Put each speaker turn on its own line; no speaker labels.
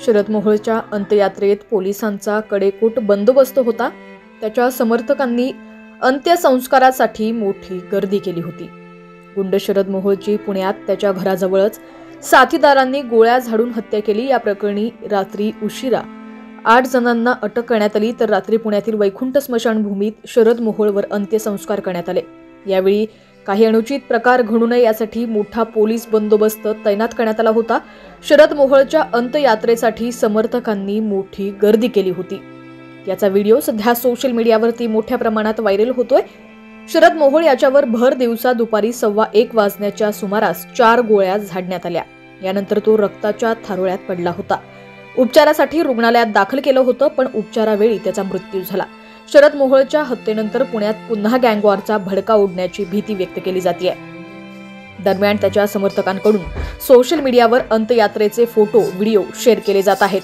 शरद मोहोळच्या अंत्ययात्रेत पोलिसांचा कडेकोट बंदोबस्त होता। त्याच्या समर्थकांनी अंत्यसंस्कारासाठी मोठी गर्दी केली होती। गुंड शरद मोहोळची पुण्यात त्याच्या घराजवळच साथीदारांनी गोळ्या झाडून हत्या केली। या प्रकरणी रात्री उशिरा 8 जणांना अटक करण्यात आली, तर रात्री पुण्यातील वैकुंठ स्मशानभूमीत शरद मोहोळवर अंत्यसंस्कार करण्यात आले। यावेळी काही अनुचित प्रकार घडू नये यासाठी मोठा पोलीस बंदोबस्त तैनात करण्यात आला होता। शरद मोहोळच्या अंत्ययात्रेसाठी समर्थकांनी मोठी गर्दी केली होती। याचा व्हिडिओ सध्या सोशल मीडियावरती मोठ्या प्रमाणात व्हायरल होतोय। शरद मोहोळ याच्यावर भर दिवसा दुपारी 1:15 वाजण्याच्या सुमारास 4 गोळ्या झाडण्यात आल्या। यानंतर तो रक्ताच्या थारोळ्यात पडला होता। उपचारासाठी रुग्णालयात दाखल केलं होतं, पण उपचारावेळी त्याचा मृत्यू झाला। शरद मोहोळच्या हत्येनंतर पुण्यात पुन्हा गँगवॉरचा भडका उडण्याची भीती व्यक्त केली जाते। दरम्यान त्याच्या समर्थकांकडून सोशल मीडियावर अंत्ययात्रेचे फोटो, व्हिडिओ शेअर केले जात आहेत।